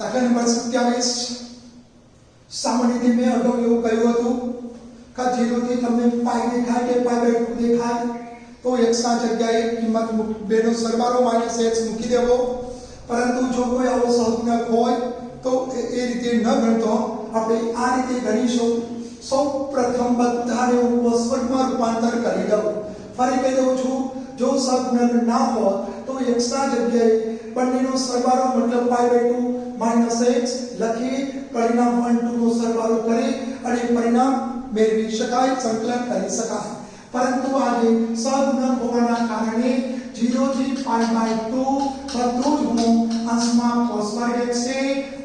દાખલા નંબર 27 સામાન્ય રીતે મેં અગાઉ એવું કહ્યું હતું કે 0 થી તમને પાઈ દેખાય કે પાઈ બાય 2 દેખાય તો x ના જગ્યાએ કિંમત બેનો સરવાળો માઈનસ x મૂકી દેવો. પરંતુ જો કોઈ આવો સહગુણક હોય તો એ રીતે ન ગણતો આપણે આ રીતે ગણીશું. સૌપ્રથમ બધાને હું cos વર્ગમાં રૂપાંતર કરી દઉં. ફરી કહી દઉં છું, જો સહગુણક ના હોય તો x ના જગ્યાએ બંનેનો સરવાળો મતલબ પાઈ બાય 2 માઈનસ x લખી પરિણામ 1 2 નો સરવાળો કરી અને પરિણામ મેળવી શકાય, સંકલન કરી શકાય. પરંતુ આજે સહગુણક હોવાના કારણે 0 થી પાઈ બાય 2 બધું જ હું અંશમાં cos વર્ગ x છે,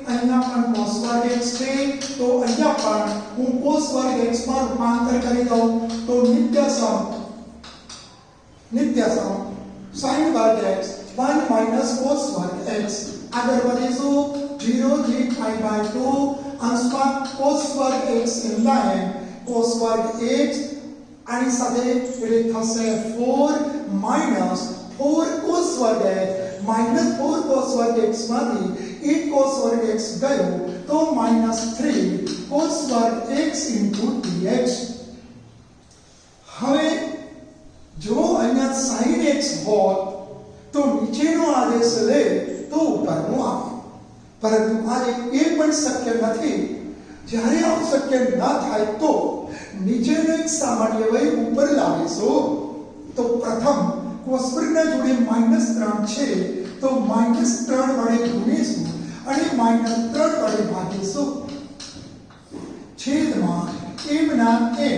અહીંયા પણ cos વર્ગ x છે, તો અહીંયા પણ હું cos વર્ગ x માં રૂપાંતર કરી દઉં તો નિત્યસમ sin વર્ગ x 1 માઈનસ cos વર્ગ x. આગળ વધીશું 0 થી પાઈ બાય 2 અંશમાં cos વર્ગ x in line cos વર્ગ x આની સાથે એટલે થશે 4 માઈનસ 4 cos વર્ગ x માઈનસ 4 cos વર્ગ x માંથી 8 cos વર્ગ x ગયો તો માઈનસ 3 cos વર્ગ x into dx. હવે જો અહીંયા sin x હોત તો નીચેનો આદેશ લે તો ઉપરનો આવે, પરંતુ આજે એ પણ શક્ય નથી. જ્યારે આવું શક્ય ના થાય તો નીચેનો એક સામાન્ય વય ઉપર લાવીશું. તો પ્રથમ cos વર્ગના જોડે -3 છે તો -3 વડે ગુણીશું અને -3 વડે ભાગીશું. છેદમાં m ના m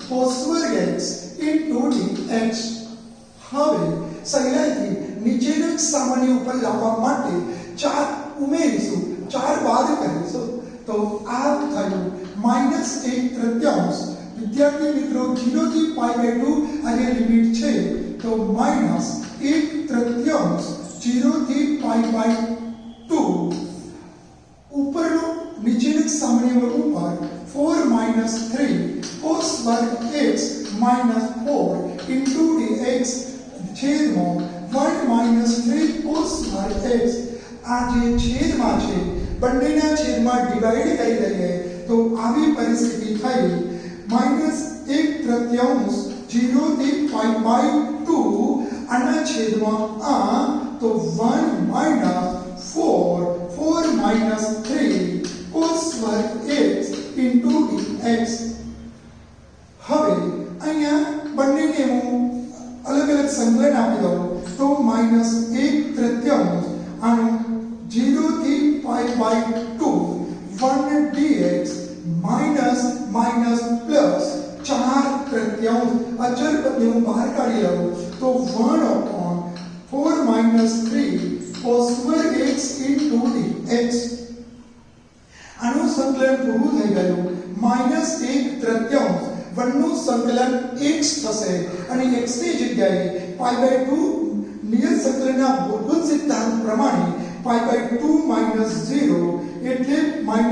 cos વર્ગ x into dx. હવે સહેલાઈથી નીચેનો એક સામાન્ય ઉપર લાવવા માટે 4 ઉમેરીશું, 4 બાદ કરીશું તો આ થયું -1/3. વિદ્યાર્થી મિત્રો 0 થી પાઈ બાય 2 અને લિમિટ છે તો -1/3 0 થી પાઈ બાય 2 ઉપરનો નીચેનો સામાન્ય વર્ગ ઉપર 4 માઈનસ 3 cos વર્ગ x માઈનસ 4 into dx છેદમાં 1 માઈનસ 3 cos વર્ગ x. આ જે છેદમાં છે બંનેના છેદમાં ડિવાઈડ કરી દઈએ તો આવી પરિસ્થિતિ થઈ -1/3 0 થી પાઈ બાય 2 આના છેદમાં આ તો 1 માઈનસ 4 માઈનસ 3 cos વર્ગ x into dx. હવે અહીંયા બંનેને હું અલગ અલગ સંકલન આપી દઉં તો -1/3 આનું 0 થી pi by 2 1 dx minus plus 4/3 અચળ પદને હું બહાર કાઢી લઉં તો 1/4 માઈનસ 3 cos વર્ગ x into dx. આનું સંકલન પૂરું થઈ ગયું. -1/3 વનનું સંકલન x થશે અને x ની જગ્યાએ પાઈ બાય 2 નિયત સંકલનના મૂળભૂત સિદ્ધાંત પ્રમાણે પાઈ બાય 2 માઈનસ 0 એટલે પાઈ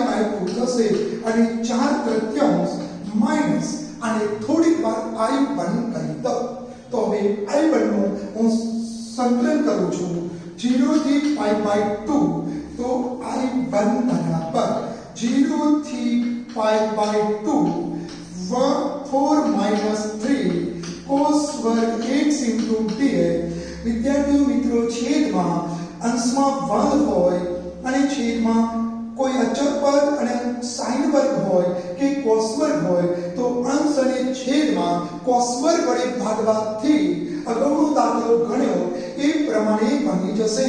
બાય 2 થશે અને 4/3 માઈનસ અને થોડીક વાર i1 કરી દો તો હવે i1 નું હું સંકલન કરું છું 0 થી પાઈ બાય 2 તો i1 બરાબર 0 થી પાઈ બાય 2 4 માઈનસ 3 cos વર્ગ x into dx. વિદ્યાર્થીઓ મિત્રો છેદમાં અંશમાં વર્ગ હોય અને છેદમાં કોઈ અચળ પદ અને sin વર્ગ હોય કે cos વર્ગ હોય તો અંશ અને છેદમાં cos વર્ગ વડે ભાગવાથી અગાઉનો દાખલો ગણ્યો એ પ્રમાણે બની જશે.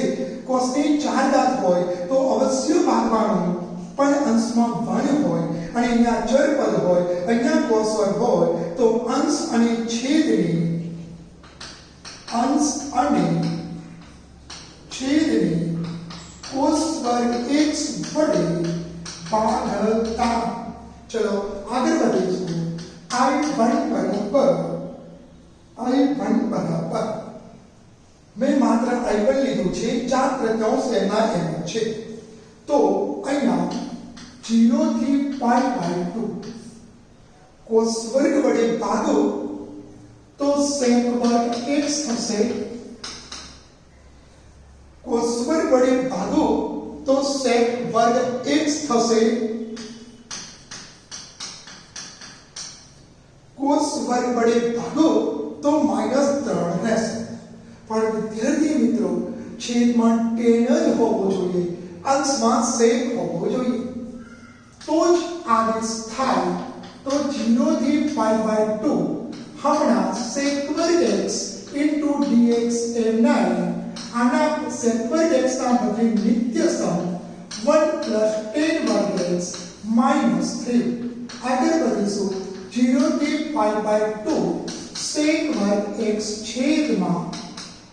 cos ની 4 ઘાત હોય તો અવશ્ય ભાગવાનું, પણ અંશમાં વર્ગ હોય અને અહીંયા અચળ પદ હોય, અહીંયા cos વર્ગ હોય તો અંશ અને છેદની cos વર્ગ x વડે ભાગતા. ચલો આગળ વધીશું. i1 બરાબર મેં માત્ર i1 લીધું છે, 4/3 એના એમ છે તો અહીંયા 0 થી પાઈ બાય 2 cos વર્ગ વડે ભાગો તો sec વર્ગ x થશે. cos વર્ગ વડે ભાગો તો sec વર્ગ x થશે, cos વર્ગ વડે ભાગો તો -3 રહેશે. પણ વિદ્યાર્થી મિત્રો છેદમાં tan જ હોવો જોઈએ, અંશમાં sec હોવો જોઈએ, તો જ આદેશ થાય. તો 0 થી π/2 હમણાં sec વર્ગ x dx એ 9, આના sec વર્ગ x ના બદલે નિત્ય સમ 1 tan વર્ગ x -3. આગળ વધીશું. 0 થી π/2 sec વર્ગ x છેદમાં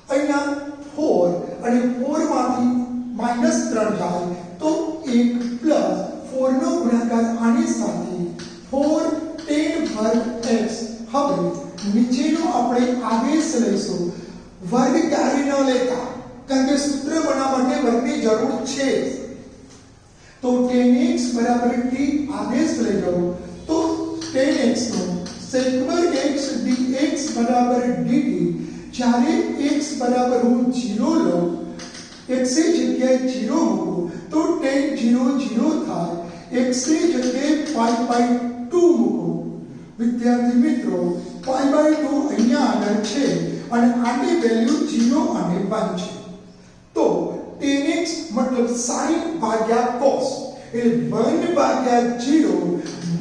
અહીંયા 4 અને 4 માંથી -3 જાય તો 1 પ્લસ 4 નો ગુણાકાર આની સાથે 4 tan વર્ગ x. હવે નીચેનો આપણે આદેશ લઈશું. વર્ગ ક્યારે ન લેતા, કારણ કે સૂત્ર બનાવવા માટે વર્ગની જરૂર છે. તો tan x બરાબર t આદેશ લઈ લો તો tan x નો sec વર્ગ x dx બરાબર dt. જ્યારે x બરાબર હું 0 લઉં, x ની જગ્યાએ 0 મૂકું તો tan 0 થાય, x ની જગ્યાએ π/2 મૂકું. વિદ્યાર્થી મિત્રો π/2 અહીંયા આગળ છે અને આની વેલ્યુ 0 અને 1 છે. તો tan x મતલબ sin ભાગ્યા cos એટલે 1/0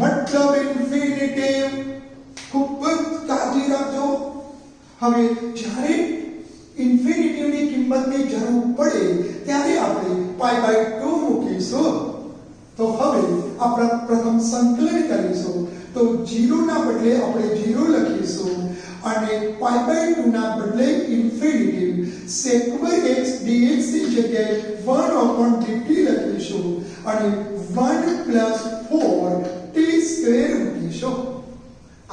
મતલબ ઇન્ફિનિટિવ. ખૂબ જ કાળજી રાખજો. હવે જ્યારે ઇન્ફિનિટિવની કિંમતની જરૂર પડે ત્યારે આપણે π/2 મૂકીશું. તો હવે આપણે પ્રથમ સંકલન કરીશું. તો 0 ના બદલે આપણે 0 લખીશું અને π/2 ના બદલે ઇન્ફિનિટિવ sec વર્ગ x dx ની જગ્યાએ 1/dt લખીશું અને 1 + 4 t² મૂકીશું.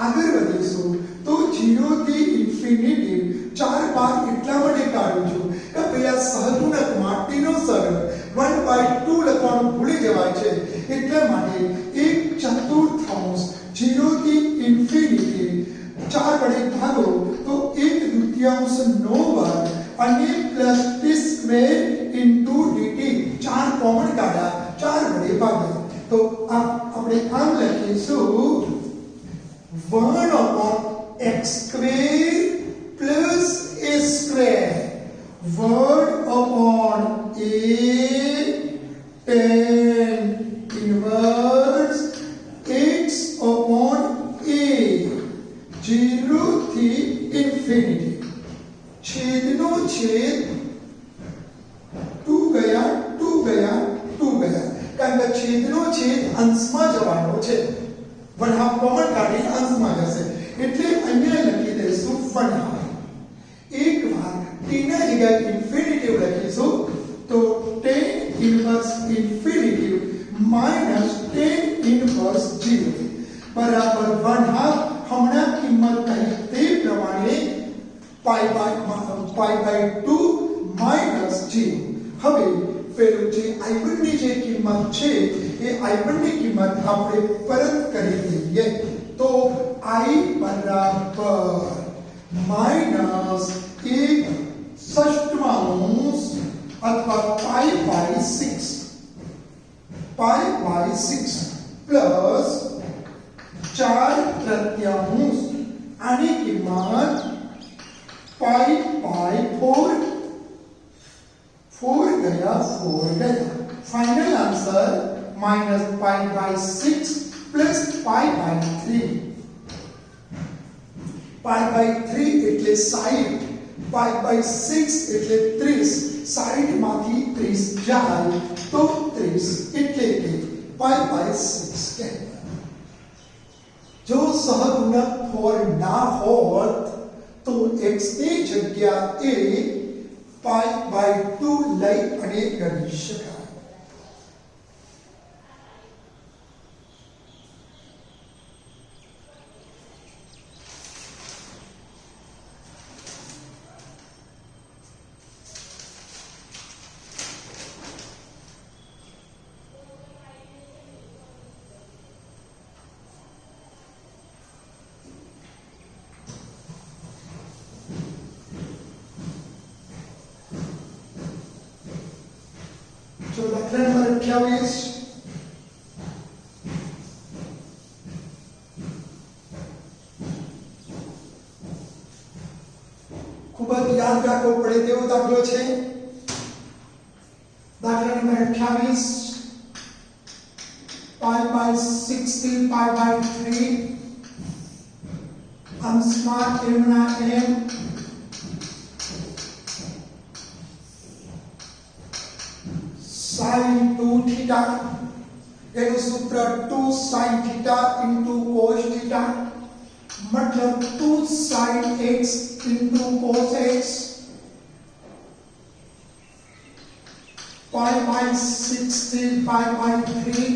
આગળ વધીશું. તો 0 થી ઇન્ફિનિટિવ 4 ભાગ એટલા માટે કાઢું છું કે પેલા સહગુણકમાં t નો સરળ 1/2 લખવાનું ભૂલી જવાય છે, એટલા માટે 1/4 0 થી ઇન્ફિનિટી 4 વડે ભાગો તો 1/2 નો વર્ગ અને પ્લસ t² dt. 4 કોમન કાઢ્યા, 4 વડે ભાગ્યા તો આપણે આમ લખીશું 1/x² plus a². word upon a tan inverse x upon a 0 થી ઇન્ફિનિટી. છેદનો છેદ 2 ગયા, 2 ગયા, 2 ગયા, કારણ કે છેદનો છેદ અંશમાં જવાનો છે. 1/2 કોમન કાઢી અંશમાં જશે એટલે અહીંયા લખી દઈશું 1/2. એકવાર t ના જગ્યાએ ઇન્ફિનિટિવ લખીશું તો tan inverse infinitive minus tan inverse 0 બરાબર 1/2. હમણાં કિંમત કહી તે પ્રમાણે π/2 માઈનસ 0. હવે પેલું જે i1 ની જે કિંમત છે એ i1 ની કિંમત આપણે પરત કરી દઈએ. તો i બરાબર માઈનસ 1/6 અથવા π/6 પ્લસ 4/3 આની કિંમત π/4 4 ગયા, 4 ગયા. Final answer -π/6 plus π/3. π/3 એટલે 60, π/6 એટલે 30. 60 માંથી 30 જાય તો 30 એટલે કે π/6 કહેવાય. જો સહગુણક 4 ના હોત તો x ની જગ્યાએ π/2 લઈ અને ગણી શકાય. चलो दाखला नंबर 28 खूब ज याद राखવો પડે તેવો દાખલો છે દાખલા number 28 pi by 16 pi by 3 અંશમાં m ના m sin 2 theta એનું સૂત્ર 2 sin theta into cos theta मतलब 2 sin x into cos x pi by 16 pi by 3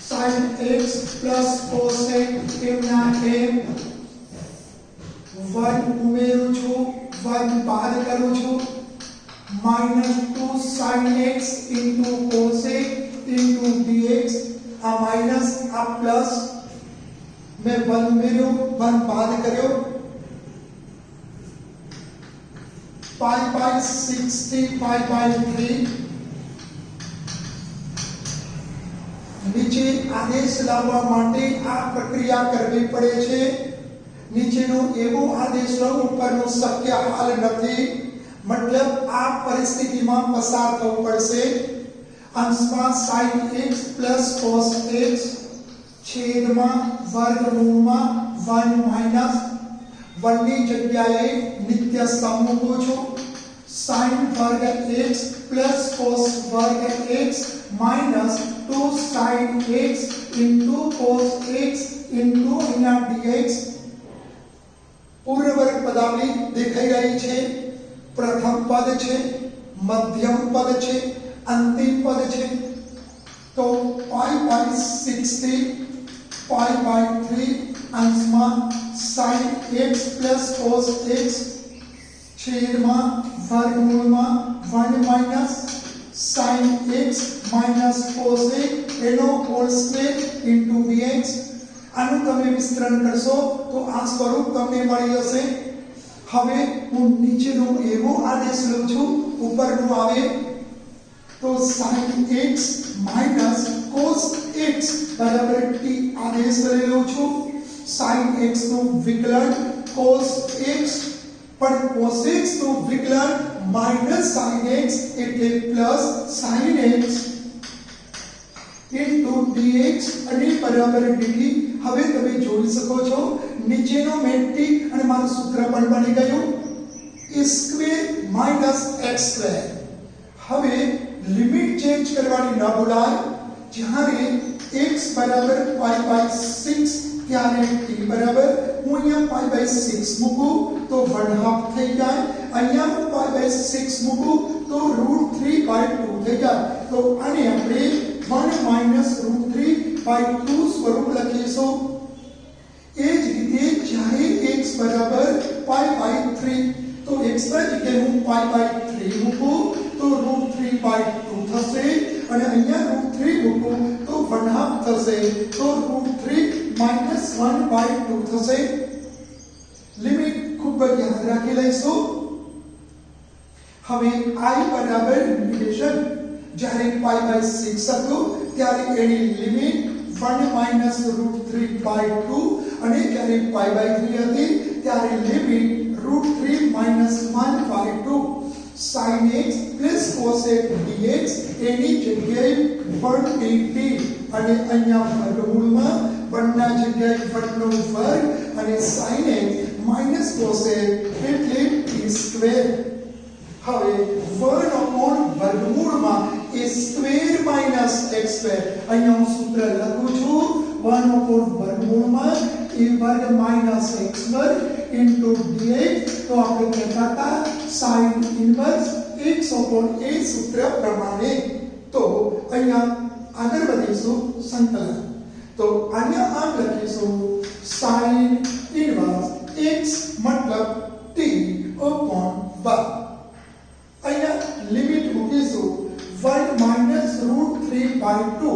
sin x plus cos x એમના m 1 ઉમેરું છું 1 બાદ કરું છું minus 2 sin x into cos x into dx आ minus आ plus मैं 1 उमेर्यो 1 बाद कर्यो pi by 60 pi by 3 નીચે આદેશ લાવવા માટે આ પ્રક્રિયા કરવી પડે છે નીચેનો એવો આદેશ લો ઉપરનો શક્ય હાલ નથી मतलब आ परिस्थिति में पसार थवू पड़शे अंशમાં sin x plus cos x છેદમાં વર્ગમૂળમાં 1 minus 1 ની જગ્યાએ નિત્ય સમ મૂકું છું sin વર્ગ x plus cos વર્ગ x minus 2 sin x into cos x into એના dx પૂર્ણ વર્ગ પદાવલી દેખાઈ રહી છે प्रथम पद छे मध्यम पद छे अंतिम पद छे तो pi by 60 pi by 3 अंशમાં sin x plus cos x છેદમાં વર્ગમૂળમાં 1 minus sin x minus cos x એનો હોલ સ્ક્વેર into dx આનું તમે વિસ્તરણ કરશો તો આ સ્વરૂપ તમને મળી જશે હવે હું નીચેનો એવો આદેશ લઉં છું ઉપરનો આવે તો sin x minus cos x બરાબર t આદેશ લઈ લઉં છું sin x નું વિકલન cos x પણ cos x નું વિકલન minus sin x એટલે plus sin x into dx અને બરાબર dt હવે તમે જોઈ શકો છો નીચેનો મેટ્રિક અને મારું સૂત્ર પણ બની ગયું a square minus x square હવે લિમિટ ચેન્જ કરવાની ન ભૂલાય જ્યારે x બરાબર pi by 6 ત્યારે t બરાબર હું અહીંયા pi by 6 મૂકું તો 1/2 થઈ જાય અહીંયા હું pi by 6 મૂકું તો √3 by 2 થઈ જાય તો આને આપણે 1 minus √3 by 2 સ્વરૂપ લખીશું એ જ રીતે જ્યારે x બરાબર pi by 3 તો x ની જગ્યાએ હું pi by 3 મૂકું તો √3 by 2 થશે અને અહીંયા √3 મૂકું તો 1/2 થશે તો √3 minus 1 by 2 થશે લિમિટ ખૂબ જ યાદ રાખી લઈશું હવે i બરાબર લિમિટેશન જ્યારે pi by 6 હતું ત્યારે એની લિમિટ 1 minus √3 by 2 અને જ્યારે pi by 3 હતી ત્યારે limit √3 minus 1 by 2 sin x plus cos x dx એની જગ્યાએ 1 dt અને અહીંયા વર્ગમૂળમાં 1 ના જગ્યાએ 1 નો વર્ગ અને sin x minus cos x એટલે t સ્ક્વેર હવે 1 upon વર્ગમૂળમાં a square minus x square અહીંયા હું સૂત્ર લખું છું 1 upon વર્ગમૂળમાં a વર્ગ minus x વર્ગ into dx તો આપણે કહેતા હતા sin inverse x upon a સૂત્ર પ્રમાણે તો અહીંયા આગળ વધીશું સંકલન તો આને આમ લખીશું sin ઇન્વર્સ x મતલબ t upon 1 અહીંયા લિમિટ મૂકીશું 1 minus √3 by 2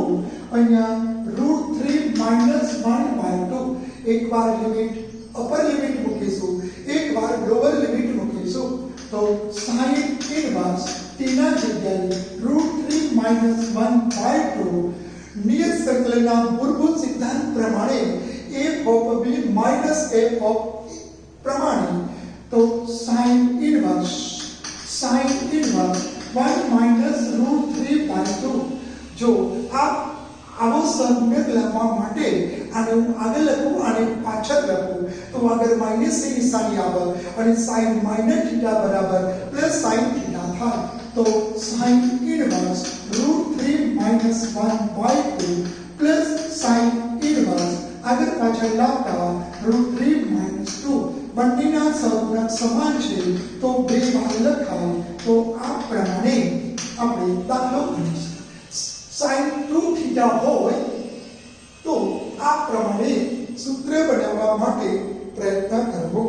અહીંયા √3 minus 1 by 2 એક વાર લિમિટ અપર લિમિટ મૂકીશું એક વાર લોઅર લિમિટ મૂકીશું તો sin ઇન્વર્સ ટીના જગ્યાએ √3 - 1/2 નિયત સંકલનના મૂળભૂત સિદ્ધાંત પ્રમાણે f of b minus f of પ્રમાણે તો sin inverse 1 - √3/2 જો આ આવો સહગુણક લખવા માટે આને હું આગળ લખું અને પાછળ લખું તો આગળ માઈનસ ની નિશાની આવે અને sin minus theta બરાબર પ્લસ sin theta થાય તો sin inverse √3 - 1/2 plus sin inverse આગળ પાછળ લાવતા √3 - 2 બંનેના સહગુણક સમાન છે તો બે વાર લખાય તો આ પ્રમાણે આપણે દાખલો ગણીશું sin 2 theta હોય તો આ પ્રમાણે સૂત્ર બનાવવા માટે પ્રયત્ન કરવો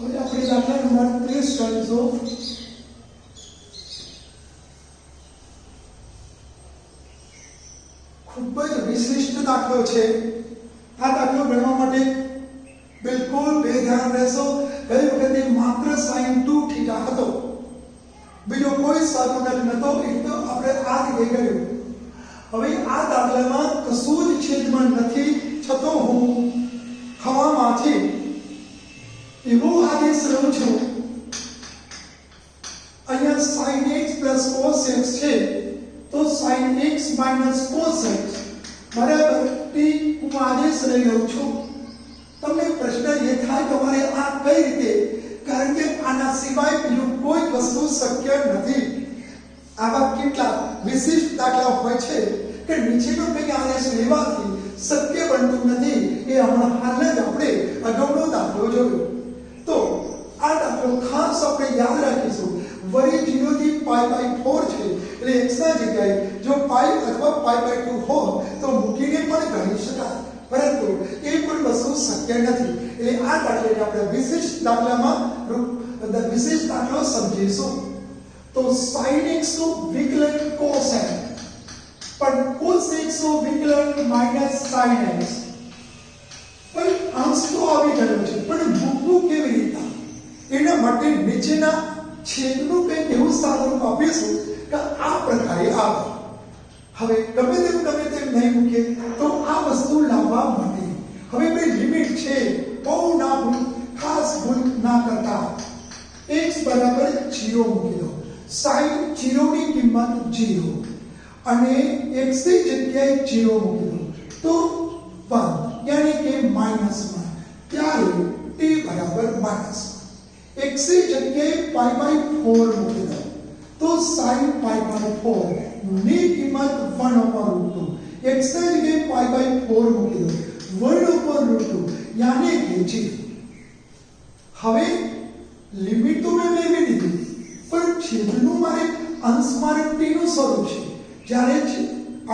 હવે આપણે દાખલા નંબર 30 કરીશું ખૂબ જ વિશિષ્ટ દાખલો છે આ દાખલો ગણવા માટે બિલકુલ બેધ્યાન રહેશો ગઈ વખતે માત્ર sin 2 થીટા હતો બીજો કોઈ સહગુણક નહોતો એટલે આપણે આ રીતે ગણ્યું હવે આ દાખલામાં કશું જ છેદમાં નથી છતો હું ખવામાંથી એવો આદેશ લઉં છું અહીંયા sin x cos x છે તો sin x cos x બરાબર t હું આદેશ લઈ લઉં છું તમને પ્રશ્ન એ થાય તમારે આ કઈ રીતે કારણ કે આના સિવાય બીજું કોઈ વસ્તુ શક્ય નથી આવા કેટલા વિશિષ્ટ દાખલા હોય છે કે નીચેનો કંઈ આદેશ લેવાથી શક્ય બનતું નથી એ હમણાં હાલ જ આપણે અગાઉનો દાખલો જોયો તો આ દાખલો ખાસ આપણે યાદ રાખીશું વળી 0 થી π/4 છે એટલે x ના જગ્યાએ જો π અથવા π/2 હોય તો મૂકીને પણ ગણી શકાય પરંતુ એ પણ વસ્તુ શક્ય નથી એટલે આ દાખલાને આપણે વિશિષ્ટ દાખલામાં વિશિષ્ટ દાખલો સમજીશું તો sin x નું વિકલન cos x પણ cos x નું વિકલન sin x પણ અંશ તો આવી ગયો છે પણ મૂકવું કેવી રીતે એના માટે નીચેના છેદનું કંઈક એવું સાધન આપીશું કે આ પ્રકારે આવે હવે ગમે તેમ નહીં મૂકીએ તો આ વસ્તુ લાવવા માટે હવે બે લિમિટ છે બહુ ના ભૂલ ખાસ ભૂલ ના કરતા x બરાબર 0 મૂકી દો sin 0 ની કિંમત 0 અને x ની જગ્યાએ 0 મૂકી દો તો 1 यानी कि -1 ત્યારે t બરાબર -1 x ની જગ્યાએ π/4 મૂકી દો તો sin π/4 ની કિંમત 1/√2 x ની જગ્યાએ π/4 મૂકી દો 1/√2 यानी कि 0 હવે લિમિટ તો મેં લેવી દીધી પણ છેદનું મારે અંશ મારે t નું સ્વરૂપ છે જ્યારે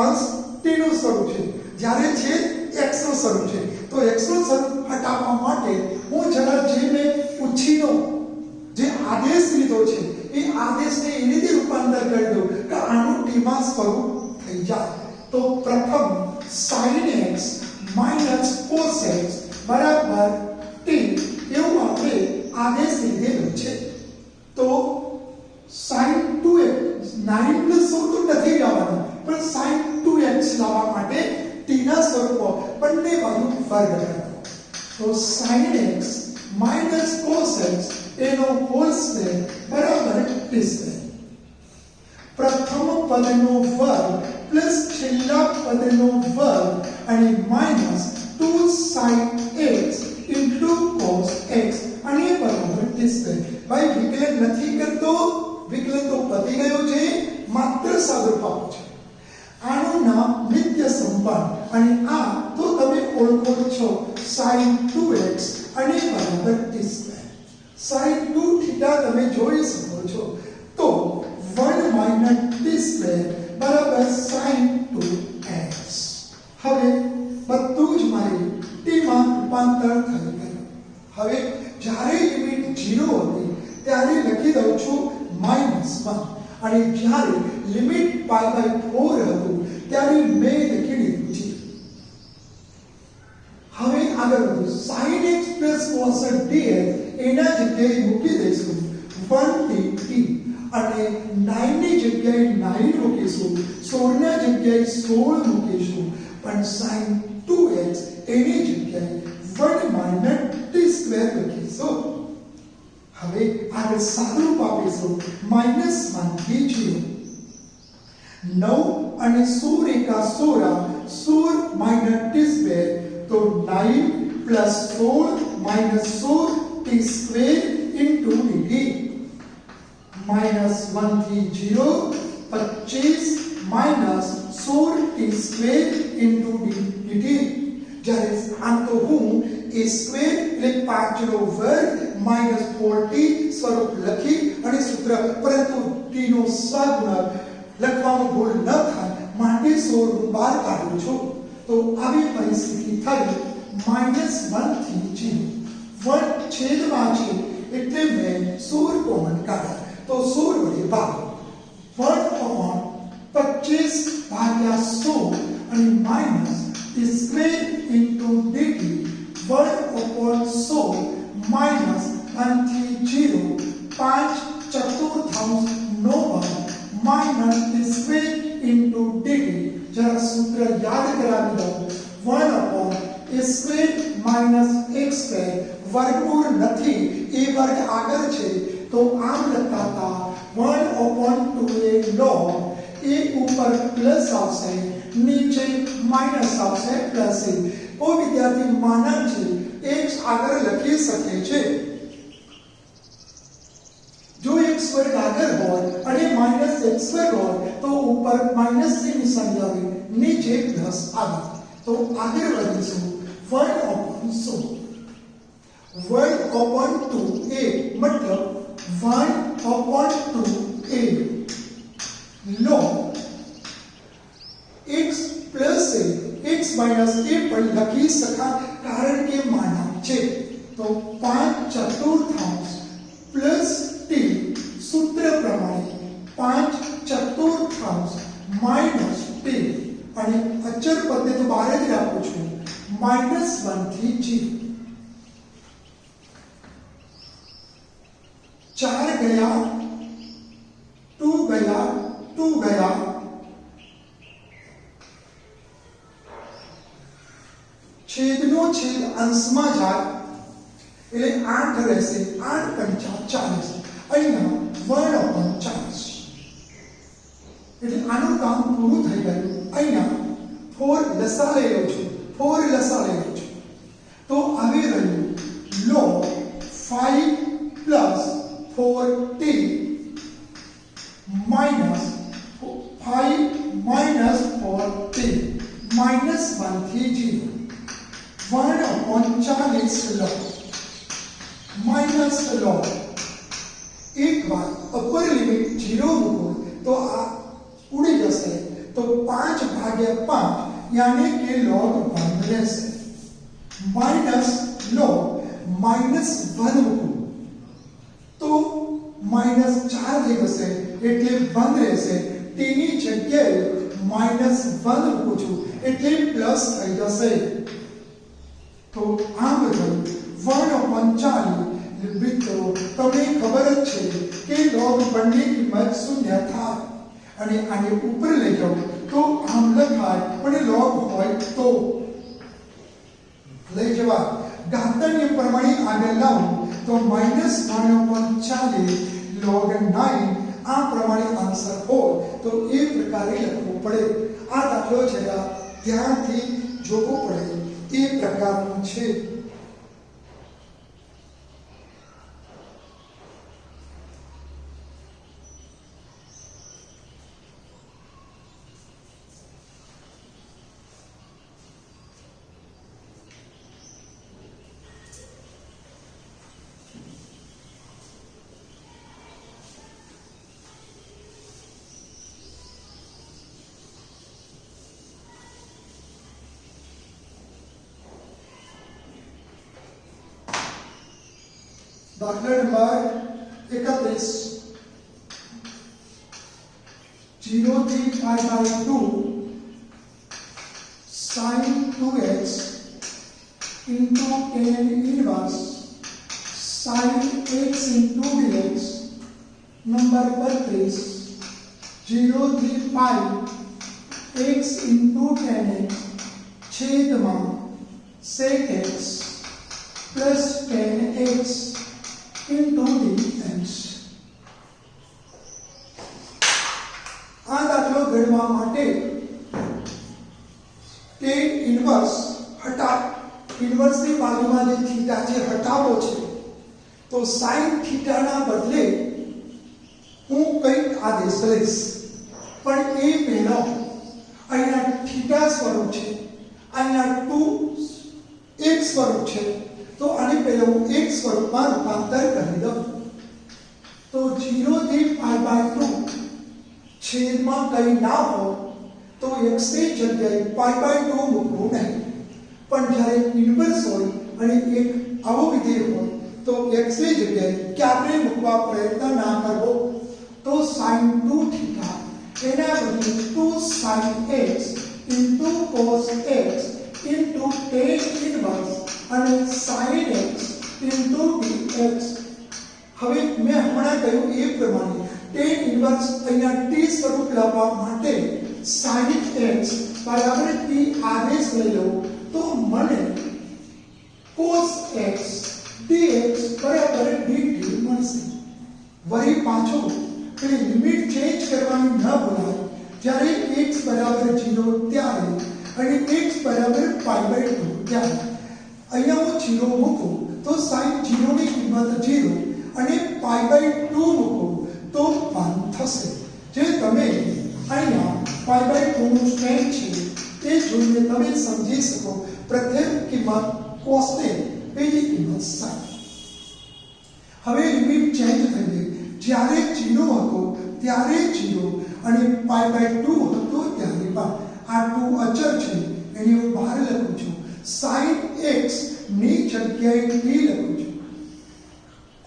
અંશ t નું સ્વરૂપ છે જ્યારે છેદ x નું સ્વરૂપ છે તો x નું સ્વરૂપ હટાવવા માટે હું જરા જે મેં ઉછીનો જે આદેશ લીધો છે એ આદેશને એ રીતે રૂપાંતર કરી દઉં કે આનું t માં સ્વરૂપ થઈ જાય તો પ્રથમ sin x cos x બરાબર t એવું આપણે આદેશ લીધેલો છે તો sin 2x 9 પ્લસ તો નથી લાવવાનું પણ sin 2x લાવવા માટે t ના સ્વરૂપો બંને બાજુ વર્ગ કરો તો sin x cos x એનો હોલ સ્ક્વેર બરાબર t સ્ક્વેર પ્રથમ પદનો વર્ગ પ્લસ છેલ્લા પદનો વર્ગ અને minus 2 sin x cos x અને બરાબર t સ્ક્વેર ભાઈ વિકલન નથી કરતો વિકલન તો પતી ગયો છે માત્ર સાદુરૂપ આપો છે આનું નામ નિત્ય સંબંધ અને આ તો તમે ઓળખો છો sin 2x અને બરાબર t સ્ક્વેર sin 2 થીટા તમે જોઈ શકો છો તો 1 માઇનસ t સ્ક્વેર બરાબર sin 2x. હવે બધું જ મારી t માં રૂપાંતર થઈ ગયું. હવે જ્યારે લિમિટ 0 હતી ત્યારે લખી દઉં છું -1 અને જ્યારે લિમિટ π/4 હતું ત્યારે મેં લખી દીધું છે. હવે આગળ વધો sin x cos dx એના જગ્યાએ મૂકી દઈશું 1t અને 9 ની જગ્યાએ 9 મૂકીશું 16 ના જગ્યાએ 16 મૂકીશું પણ sin 2x એની જગ્યાએ 1 માઇનસ t સ્ક્વેર લખીશું. હવે આગળ સાદુરૂપ આપીશું -1 થી 0. 9 અને 16 એકા 16 માઇનસ t સ્ક્વેર तो 9 plus 16 minus 16 t square into dt -1 थी 0 25 minus 16 t square into dt જ્યારે આમ તો હું a સ્ક્વેર એટલે 5 નો વર્ગ માઈનસ 4t સ્વરૂપ લખી અને સૂત્ર પરંતુ t નો સહગુણક લખવામાં ભૂલ ન થાય માટે 16 હું બહાર કાઢું છું. तो આવી પરિસ્થિતિ થઈ -1 થી 0 1 છેદમાં છે એટલે મેં 16 કોમન કાઢ્યા તો 16 વડે ભાગો 1/25 ભાગ્યા 16 અને minus t square into dt 1/16 minus 1 થી 0 5 ચતુર્થાંશ નો વર્ગ minus t square into dt जरा सूत्र याद करावी दो 1/a square minus x square वर्गमूल નથી એ વર્ગ આગળ છે તો આમ લખતા હતા 1/2a log a ઉપર પ્લસ આવશે નીચે માઈનસ આવશે પ્લસ a. કોઈ વિદ્યાર્થી માનક છે x આગળ લખી શકે છે. जो x वर्ग આગળ હોય અને માઈનસ x વર્ગ હોય તો ઉપર માઈનસ ની નિશાની આવે નીચે પ્લસ આવે તો આગળ વધીશું 1/16 1/2a मतलब 1/2a log x plus a x minus a पर લખી શકાય કારણ કે માનક છે તો 5 ચતુર્થાંશ પ્લસ t सूत्र प्रमाणे 5 चतुर्थांश माइनस t અને અચળ પદને તો બહાર જ રાખું છું -1 થી 0 4 ગયા 2 ગયા 2 ગયા છેદનો છેદ અંશમાં જાય એટલે 8 રહેશે 8 પંચા 40 અહીંયા 1/40 એટલે આનું કામ પૂરું થઈ ગયું. અહીંયા 4 લસા લઈ લઉં છું 4 લસા લઈ લઉં છું તો આવી રહ્યું log 5 plus 4t minus 5 minus 4t -1 થી 0 1/40 log minus log एक बार अपर लिमिट 0 મૂકો તો આ ઉડી જશે તો 5/5 यानी कि log 1 રહેશે માઈનસ log -1 મૂકો તો -4 થઈ જશે એટલે 1 રહેશે t ની જગ્યાએ -1 મૂકું છું એટલે પ્લસ થઈ જશે તો આ બધું 1/40 મિત્રો તમને ખબર જ છે કે log 1 ની કિંમત 0 થાય અને આને ઉપર લઈ જાઓ તો આમ લખાય પણ log હોય તો લઈ જવા ઘાતાંક પ્રમાણે આગળ લાવો તો -1/40 log 9 આ પ્રમાણે આન્સર હોય તો એ પ્રકારે લખવું પડે. આ દાખલો છે ધ્યાનથી જોવો પડે એ પ્રકારનું છે. दाखला नंबर 31 0 થી pi by 2 sin 2x into tan inverse sin x into dx number 32 0 થી pi x into tan x छेद में sec x plus tan x into dx આ દાખલો ગણવા માટે tan ઇન્વર્સ ઇન્વર્સ ની બાજુમાં જે થીટા છે હટાવો છે તો sin થીટા ના બદલે હું કંઈક આદેશ લઈશ પણ એ પહેલા અહીંયા થીટા સ્વરૂપ છે અહીંયા 2x સ્વરૂપ છે તો આને પહેલા હું x સ્વરૂપમાં રૂપાંતર કરી દઉં તો 0 થી pi by 2 છેદમાં કંઈ ના હોય તો x ની જગ્યાએ pi by 2 મૂકવું નહીં પણ જ્યારે ઇન્વર્સ હોય અને એક આવો વિધેય હોય તો x ની જગ્યાએ ક્યારે મૂકવા પ્રયત્ન ના કરવો તો sin 2 થીટા એના બદલે 2 sin x into cos x into tan inverse અને sin x into dx હવે મેં હમણાં કહ્યું એ પ્રમાણે tan inverse અહીંયા t સ્વરૂપ લાવવા માટે sin x બરાબર t આદેશ લઈ લો તો મને cos x dx બરાબર dt મળશે વળી પાછો એટલે લિમિટ ચેન્જ કરવાની ન ભૂલાય જ્યારે x બરાબર 0 ત્યારે અને x બરાબર pi by 2 ત્યારે અહીંયા હું 0 મૂકું તો sin 0 ની કિંમત 0 અને pi by 2 મૂકું તો 1 થશે જે તમે અહીંયા pi by 2 નું સ્ટ્રેન્ડ છે તે જોઈને તમે સમજી શકો પ્રથમ કિંમત cos ને બીજી કિંમત sin હવે લિમિટ ચેન્જ થઈ ગઈ જ્યારે 0 હતો ત્યારે 0 અને pi by 2 હતો ત્યારે પણ આ 2 અચળ છે એને હું બહાર લખું છું sin x ની જગ્યાએ t લખું છું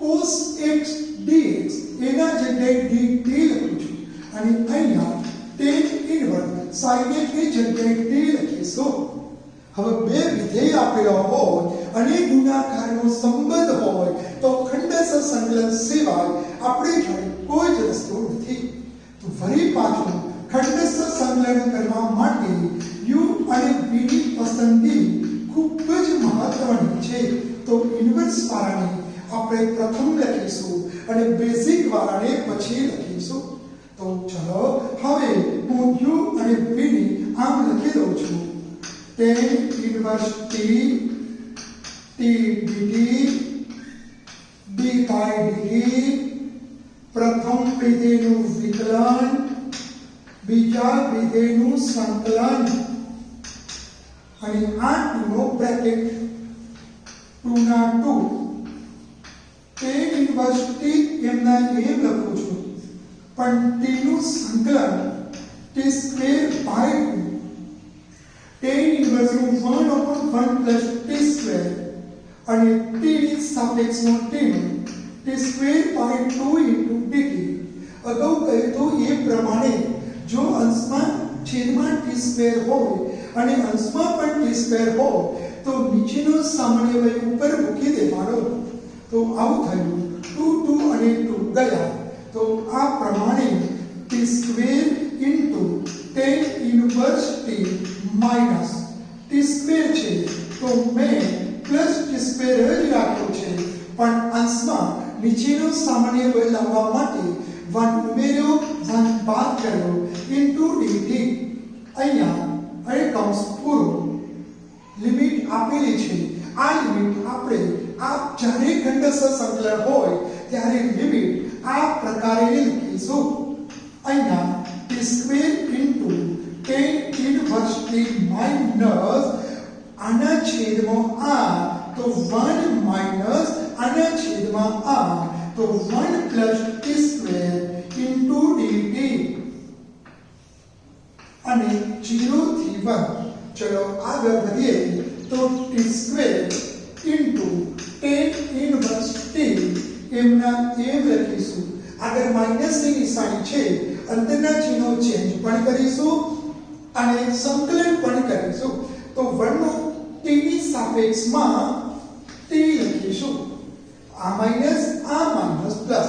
cos x dx એના જગ્યાએ dt લખું છું અને અહીંયા tan inverse sin x ની જગ્યાએ t લખીશું હવે બે વિધેય આપેલા હોય અને ગુણાકારનો સંબંધ હોય તો ખંડેસર સંકલન સિવાય આપણે જોડે કોઈ જ રસ્તો નથી તો વળી પાછું ખંડેસર સંકલન કરવા માટે u અને v ની પસંદગી ખૂબ જ મહત્વની છે તો ઇન્વર્સ વાળાને આપણે પ્રથમ લખીશું અને બેઝિક વાળાને પછી લખીશું તો ચલો હવે હું u અને v ને આમ લખી દઉં છું tan inverse t dt d by dt પ્રથમ વિધેયનું વિકલન બીજા વિધેયનું સંકલન અને આ 2 નો બ્રેકેટ 2 ના 2 tan inverse t એમના એમ લખું છું પણ t નું સંકલન t square by 2 tan inverse નું 1/1 plus t સ્ક્વેર અને t ની સાપેક્ષમાં t નું t square by 2 into dt અગાઉ કહ્યું તો એ પ્રમાણે જો અંશમાં છેદમાં t સ્ક્વેર હોય અને અંશમાં પણ t સ્ક્વેર હોય તો નીચેનો સામાન્ય વય ઉપર મૂકી દેવાનો તો આવું થયું 2 2 અને 2 ગયા તો આ પ્રમાણે t square into tan inverse t minus t square છે તો મેં પ્લસ t સ્ક્વેર જ રાખ્યો છે પણ અંશમાં નીચેનો સામાન્ય વય લાવવા માટે 1 ઉમેર્યો 1 બાદ કર્યો into dt અહીંયા અને કૌંસ પૂરું લિમિટ આપેલી છે આ લિમિટ આપણે આ જ્યારે ખંડેસર સંકલન હોય ત્યારે લિમિટ આ પ્રકારે લખીશું અહીંયા t square into tan inverse t minus આના છેદમાં આ તો 1 માઈનસ આના છેદમાં આ તો 1 plus t square into dt અને 0 થી 1 ચલો આગળ વધીએ તો t square into tan inverse t એમના એમ લખીશું. આગળ માઇનસની નિશાની છે, અંતરના ચિહ્નો ચેન્જ પણ કરીશું અને સંકલન પણ કરીશું. તો 1 નો t ની સાપેક્ષમાં t લખીશું. આ minus plus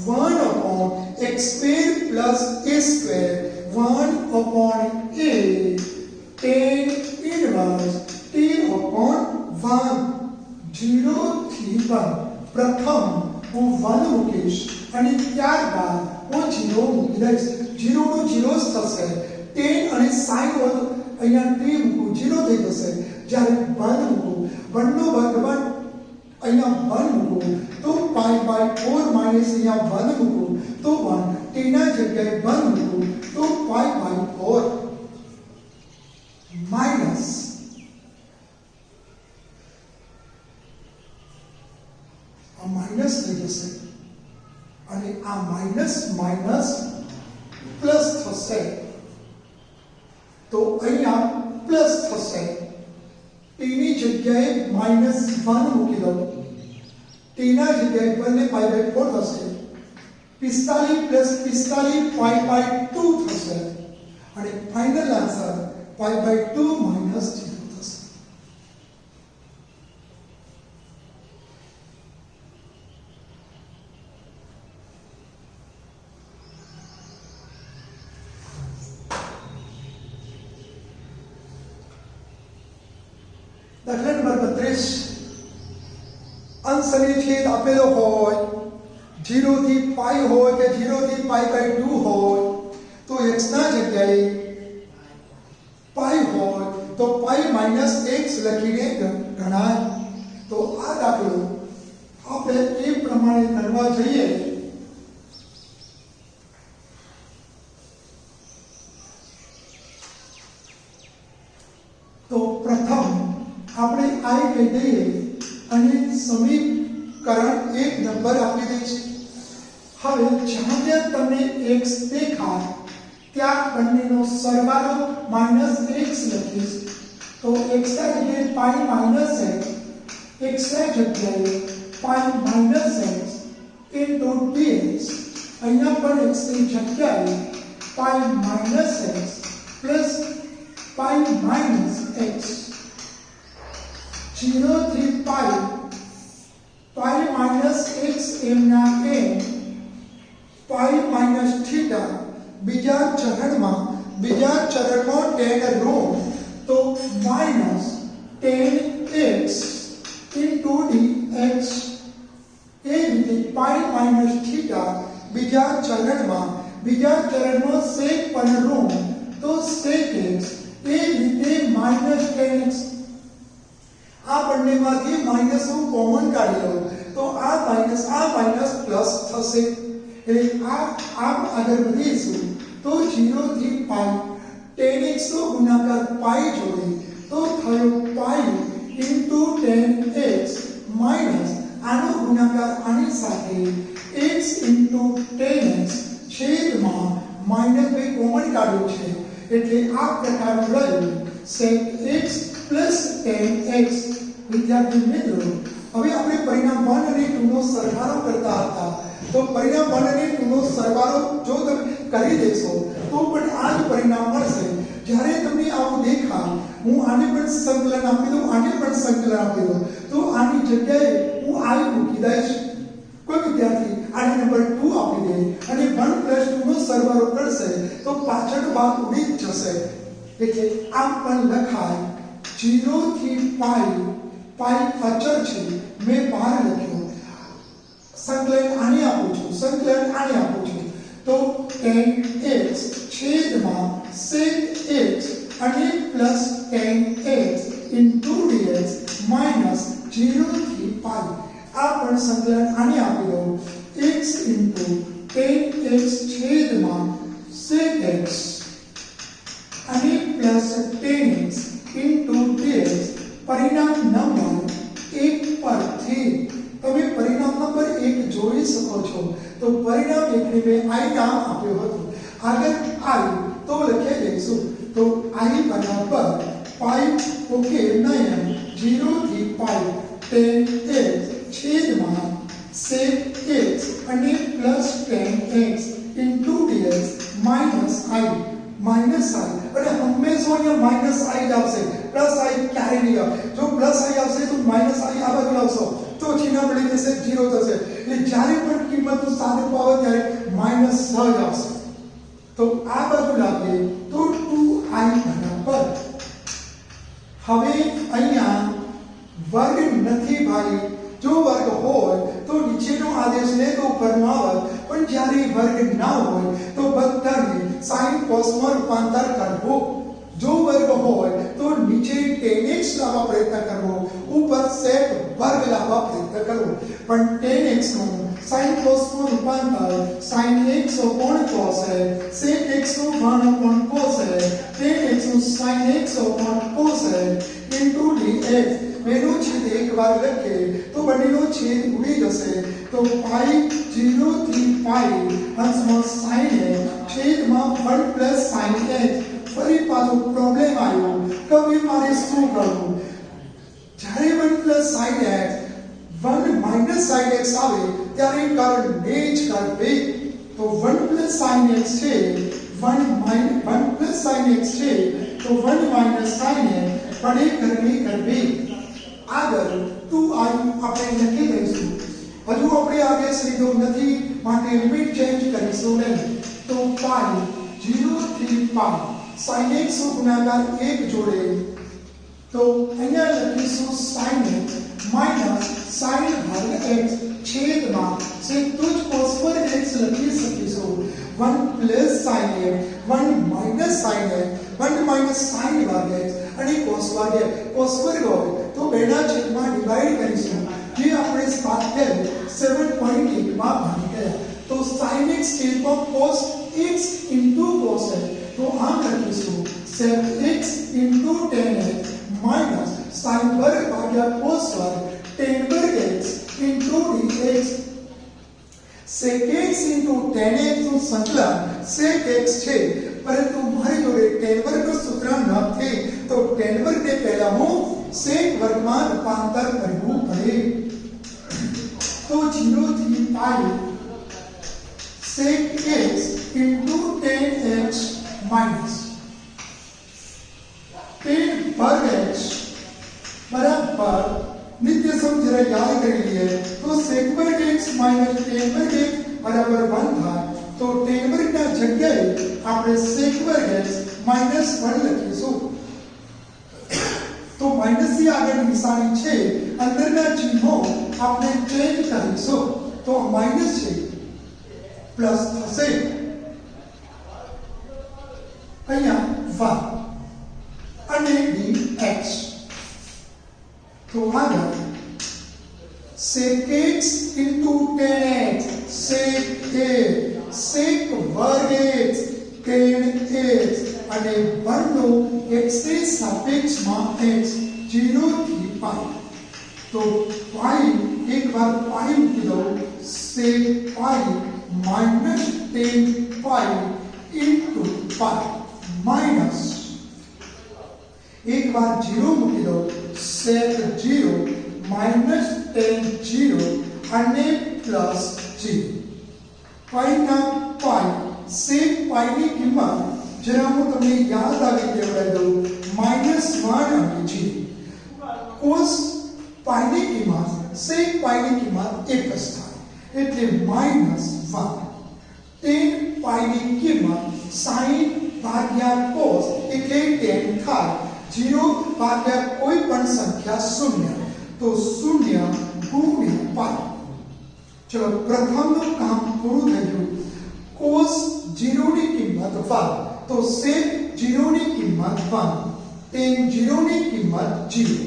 1 upon x square plus a square 1 upon a tan inverse t upon 1 0 થી 1. પ્રથમ હું 1 મૂકીશ અને ત્યારબાદ હું 0 મૂકી દઈશ. 0 નું 0 જ થશે. tan અને sin અહીંયા t મૂકું 0 થઈ જશે. જ્યારે 1 મૂકું 1 નો વર્ગ 1 અહીંયા 1 મૂકું તો પાઈ બાય 4 માઇનસ અહીંયા 1 મૂકું તો 1 t ના જગ્યાએ 1 મૂકું તો પાઈ બાય 4 માઇનસ આ માઇનસ થઈ જશે અને આ માઇનસ માઇનસ પ્લસ થશે તો અહીંયા પ્લસ થશે. t ની જગ્યાએ -1 મૂકી દો. t ના જગ્યાએ 1 ને પાઈ બાય 4 થશે. 45 પ્લસ 45 પાઈ બાય 2 થશે અને final answer pi by 2 minus 0 થશે. દાખલા નંબર 32 અંશ અને છેદ આપેલો હોય 0 થી પાઈ હોય કે 0 થી પાઈ બાય 2 હોય તો x ના જગ્યાએ પાઈ હોય તો પાઈ માઇનસ x લખીને ગણાય. તો આ દાખલો આપણે એ પ્રમાણે ગણવા જઈએ તો પ્રથમ આપણે આ કહી દઈએ અને સમીકરણ 1 નંબર આપી દઈશું. હવે જ્યાં ત્યાં તમને x દેખાય ત્યાં બંનેનો સરવાળો -x લખીશ તો x ના જગ્યાએ પાઈ માઇનસ x ના જગ્યાએ pi minus x into dx અહીંયા પણ x ની જગ્યાએ pi minus x plus pi minus x 0 થી પાઈ માઇનસ x એમના એમ પાઈ માઇનસ થીટા બીજા ચરણમાં tan ઋણ તો minus tan x into dx. એ રીતે પાઈ માઇનસ થીટા બીજા ચરણમાં sec પણ ઋણ તો sec x. એ રીતે માઇનસ tan x. આ બંનેમાંથી માઇનસ હું કોમન કાઢી લઉં તો આ માઇનસ પ્લસ થશે. એટલે આમ આગળ વધીશું તો 0 થી પાઈ tan x નો ગુણાકાર પાઈ જોડે તો થયો પાઈ ઇન્ટુ tan x માઇનસ આનો ગુણાકાર આની સાથે x ઇન્ટુ tan x છેદમાં માઇનસ બે કોમન કાઢ્યો છે એટલે આ પ્રકારનું રહ્યું sec x plus tan x. વિદ્યાર્થી મિત્રો હવે આપણે પરિણામ 1 અને 2 નો સરવાળો કરતા હતા તો પરિણામ 1 અને 2 નો સરવાળો જો તમે કરી દેશો તો પણ આ જ પરિણામ મળશે. જ્યારે તમને આવું દેખાય હું આને પણ સંકલન આપી દઉં આને પણ સંકલન આપી દઉં તો આની જગ્યાએ હું i મૂકી દઈશ. કોઈ વિદ્યાર્થી આને નંબર 2 આપી દે અને 1 પ્લસ 2 નો સરવાળો કરશે તો પાછળનો ભાગ ઉડી જશે. એટલે આમ પણ લખાય 0 થી પાઈ અચળ છે મેં બહાર લખ્યું. સંકલન આને આપું છું તો tan x છેદમાં sec x અને plus tan x into dx minus 0 થી પાઈ. આ પણ સંકલન આને આપી દઉં x ઇન્ટુ tan x છેદમાં sec x અને plus tan x into dx. પરિણામ નંબર 1 પરથી તમે પરિણામ નંબર 1 જોઈ શકો છો તો પરિણામ 1 ને મેં i નામ આપ્યું હતું. આગળ i તો લખી દઈશું તો i બરાબર પાઈ ઓકે 9 0 થી પાઈ tan x છેદમાં sec x અને plus tan x into dx minus i અને હંમેશા અહીંયા માઇનસ i જ આવશે, પ્લસ i ક્યારે નહીં આવે. જો પ્લસ i આવશે તો માઇનસ i આ બાજુ આવશે તો ચિહ્ન બદલી જશે, 0 થશે. એટલે જ્યારે પણ કિંમતનું સાદું આવે ત્યારે માઇનસ જ આવશે. તો આ બાજુ લાવીએ તો 2i બરાબર, હવે અહીંયા વર્ગ નથી ભાઈ. જો વર્ગ હોય તો નીચેનો આદેશ લે તો ઉપરનો આવે, પણ જ્યારે વર્ગ ના હોય તો બધાને sin cos માં રૂપાંતર કરવું. જો વર્ગ હોય તો નીચે tan x લાવવા પ્રયત્ન કરવો, ઉપર sec વર્ગ લાવવા પ્રયત્ન કરવો. પણ tan x નું sin cos માં રૂપાંતર sin x upon cos x, sec x નું 1 upon cos x, tan x નું sin x upon cos x into dx. બેનો છેદ એક વાર લખીએ તો બંનેનો છેદ ઉડી જશે. તો પાઈ 0 થી પાઈ અંશમાં sin x છેદમાં 1 પ્લસ sin x. ફરી પાછો પ્રોબ્લેમ આવ્યો કે હવે મારે શું કરવું? જ્યારે 1 plus sin x 1 minus sin x આવે ત્યારે કરને જ કરવે. તો 1 પ્લસ sin x છે, 1 પ્લસ sin x છે તો 1 માઇનસ sin x પણ એ કરને કરવે. આગળ 2i આપણે લખી દઈશું. હજુ આપણે આદેશ લીધો નથી માટે લિમિટ ચેન્જ કરીશું નહીં. તો પાઈ 0 થી પાઈ sin x નો ગુણાકાર 1 જોડે તો અહીંયા લખીશું sin x માઈનસ sin વર્ગ x છેદમાં સીધું જ cos વર્ગ x લખી શકીશું. 1 plus sin x 1 minus sin x 1 minus sin વર્ગ x અને cos વર્ગ x. cos વર્ગ હોય તો બેના છેદમાં ડિવાઈડ કરીશું, જે આપણે સ્વાધ્યાય 7.1 માં ભણી ગયા. તો sin x છેદમાં cos x into cos x. તો આમ લખીશું sec x into tan x minus sin વર્ગ ભાગ્યા cos વર્ગ tan વર્ગ x into dx. sec x into tan x નું સંકલન sec x છે, પરંતુ મારી જોડે tan વર્ગનું સૂત્ર નથી, તો tan વર્ગને પહેલા હું sec વર્ગમાં રૂપાંતર કરવું પડે. તો 0 થી પાઈ sec x into tan x minus tan વર્ગ x બરાબર નિત્ય સમ જરા યાદ કરી લઈએ તો sec વર્ગ x minus tan વર્ગ x બરાબર 1 થાય. તો tan વર્ગના જગ્યાએ આપણે sec વર્ગ x minus 1 લખીશું. તો માઈનસ થી આગળની નિશાની છે, અંદરના ચિહ્નો આપણે ચેન્જ કરીશું. તો માઈનસ છે પ્લસ થશે, અહીંયા 1 અને dx. તો આગળ sec x into tan x sec વર્ગ x tan x અને 1 નો x ની સાપેક્ષમાં x 0 થી પાઈ. તો પાઈ એકવાર પાઈ મૂકી દો, sec પાઈ minus tan પાઈ into પાઈ minus એકવાર 0 મૂકી દો, sec 0 minus tan 0 અને પ્લસ 0. પાઈના પાઈ sec પાઈની કિંમત જરા હું તમને યાદ આવી દેવડાવી દઉં, -1 અને 0. cos પાઈની કિંમત sec પાઈની કિંમત એક જ થાય એટલે -1. tan પાઈની કિંમત sin ભાગ્યા cos એટલે tan થાય. 0 ભાગ્યા કોઈ પણ સંખ્યા 0 તો 0 ગુણ્યા પાઈ. ચલો પ્રથમનું કામ પૂરું થયું. cos 0 ની કિંમત 1 તો sec 0 ની કિંમત 1, tan 0 ની કિંમત 0.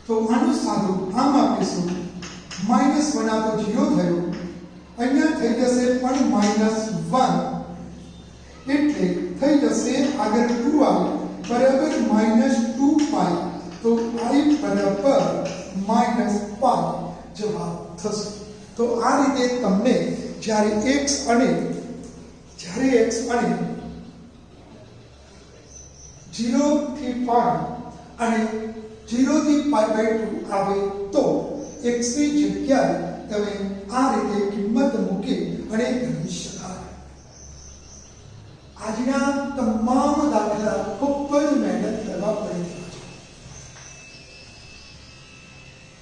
તો આનું સાદું આમ આપીશું -1 આ તો 0 થયું, અહીંયા થઈ જશે પણ -1 એટલે થઈ જશે આગળ 2i બરાબર -2 પાઈ. તો i બરાબર -પાઈ જવાબ થશે. તો આ રીતે તમને જ્યારે x અને 0 થી પાઈ અને 0 થી પાઈ/2 આવે તો x ની જગ્યાએ તમે આ રીતે કિંમત મૂકી અને ગણી શકાય. આજના તમામ દાખલા ખૂબ જ મહેનત કરવા પડે છે.